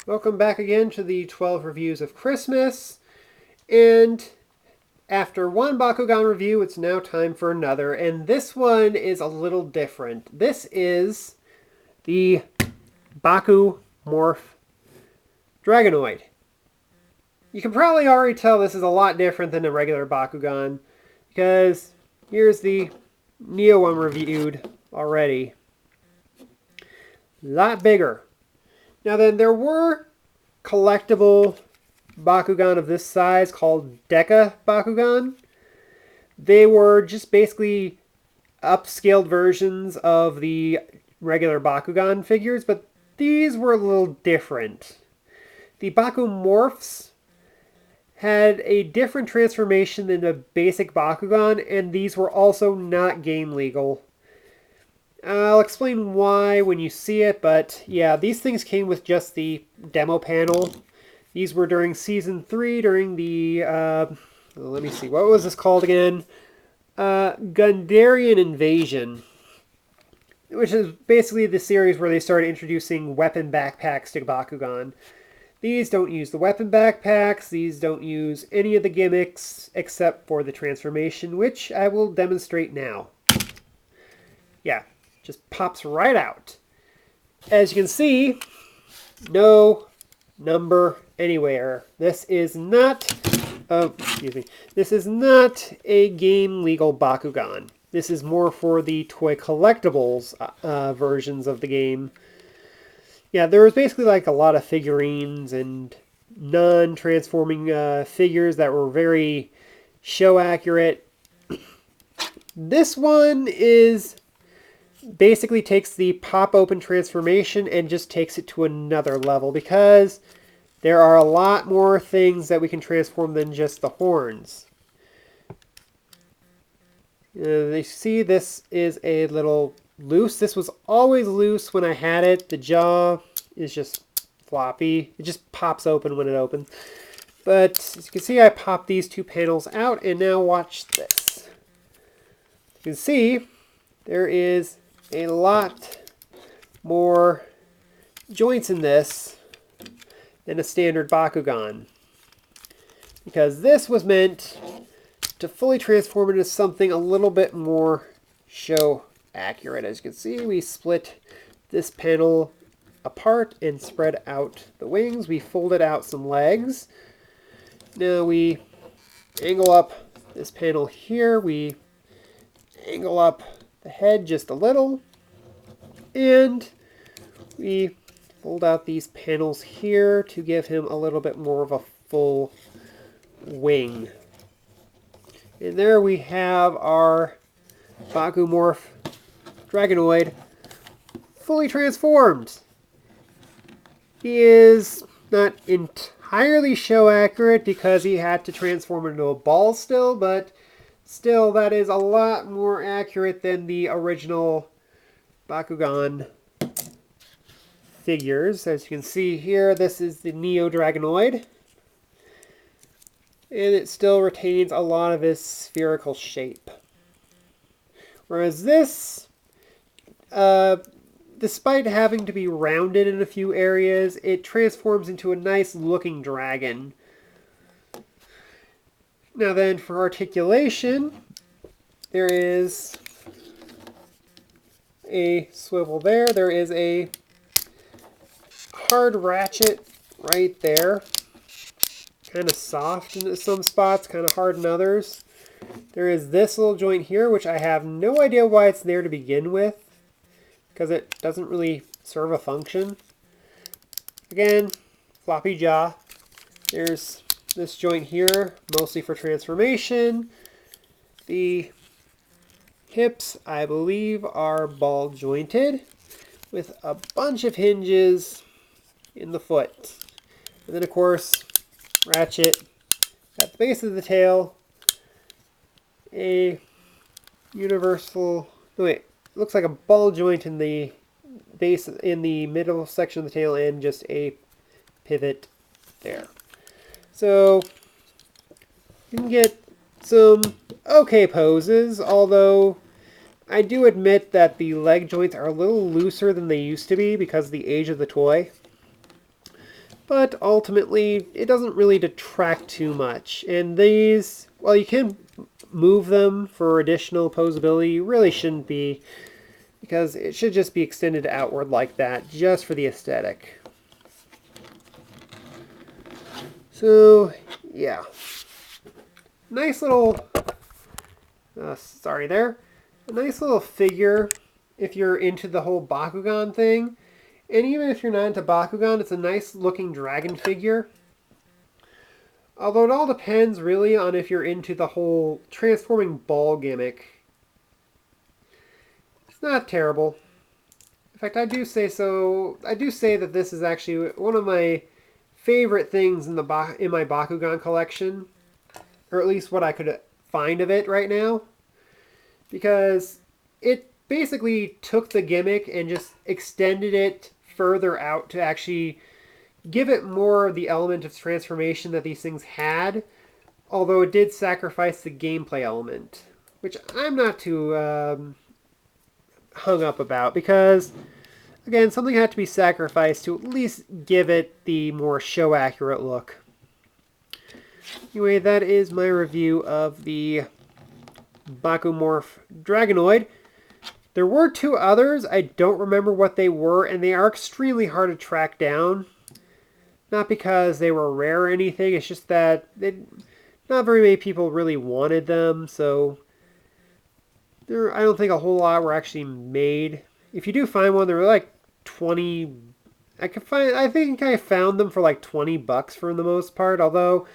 Welcome back again to the 12 reviews of Christmas. And after one Bakugan review, it's now time for another. And this one is a little different. This is the Bakumorph Dragonoid. You can probably already tell this is a lot different than a regular Bakugan, because here's the Neo one reviewed already. A lot bigger. Now then, there were collectible Bakugan of this size called Deca Bakugan. They were just basically upscaled versions of the regular Bakugan figures, but these were a little different. The Bakumorphs had a different transformation than the basic Bakugan, and these were also not game legal. I'll explain why when you see it, but yeah, these things came with just the demo panel. These were during Season 3, during the, let me see, what was this called again? Gundarian Invasion, which is basically the series where they started introducing weapon backpacks to Bakugan. These don't use the weapon backpacks, these don't use any of the gimmicks except for the transformation, which I will demonstrate now. Yeah, just pops right out. As you can see, no number anywhere. This is not, this is not a game legal Bakugan. This is more for the toy collectibles versions of the game. Yeah, there was basically like a lot of figurines and non-transforming figures that were very show accurate. This one is basically takes the pop open transformation and just takes it to another level, because there are a lot more things that we can transform than just the horns. They see this is a little loose. This was always loose when I had it. The jaw is just floppy. It just pops open when it opens. But as you can see, I popped these two panels out, and now watch this. You can see there is a lot more joints in this than a standard Bakugan, because this was meant to fully transform into something a little bit more show accurate. As you can see, we split this panel apart and spread out the wings. We folded out some legs. Now we angle up this panel here. We angle up the head just a little, and we fold out these panels here to give him a little bit more of a full wing. And there we have our Bakumorph Dragonoid fully transformed. He is not entirely show accurate because he had to transform into a ball still, but still, that is a lot more accurate than the original Bakugan figures. As you can see here, this is the Neo Dragonoid, and it still retains a lot of his spherical shape. Whereas this, despite having to be rounded in a few areas, it transforms into a nice looking dragon. Now then, for articulation, there is a swivel there. There is a hard ratchet right there. Kind of soft in some spots, kind of hard in others. There is this little joint here, which I have no idea why it's there to begin with, because it doesn't really serve a function. Again, floppy jaw. There's this joint here, mostly for transformation. The hips, I believe, are ball jointed with a bunch of hinges in the foot. And then, of course, ratchet at the base of the tail. A universal, wait, looks like a ball joint in the base, in the middle section of the tail, and just a pivot there. So you can get some okay poses, although I do admit that the leg joints are a little looser than they used to be because of the age of the toy. but ultimately it doesn't really detract too much. And these, well, you can move them for additional posability. You really shouldn't be, because it should just be extended outward like that, just for the aesthetic. So, yeah. Nice little, sorry there. A nice little figure if you're into the whole Bakugan thing. And even if you're not into Bakugan, it's a nice looking dragon figure. Although it all depends really on if you're into the whole transforming ball gimmick. It's not terrible. In fact, I do say that this is actually one of my favorite things in my Bakugan collection, or at least what I could find of it right now, because it basically took the gimmick and just extended it further out to actually give it more of the element of transformation that these things had, although it did sacrifice the gameplay element, which I'm not too hung up about, because again, something had to be sacrificed to at least give it the more show accurate look. Anyway, that is my review of the Bakumorph Dragonoid. There were two others. I don't remember what they were, and they are extremely hard to track down. Not because they were rare or anything, it's just that not very many people really wanted them, so I don't think a whole lot were actually made. If you do find one, they're like 20. I think I found them for like $20 for the most part, although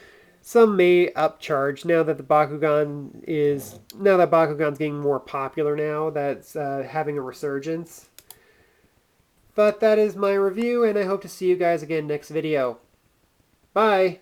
some may upcharge now that Bakugan's getting more popular now, that's having a resurgence. But that is my review, and I hope to see you guys again next video. Bye!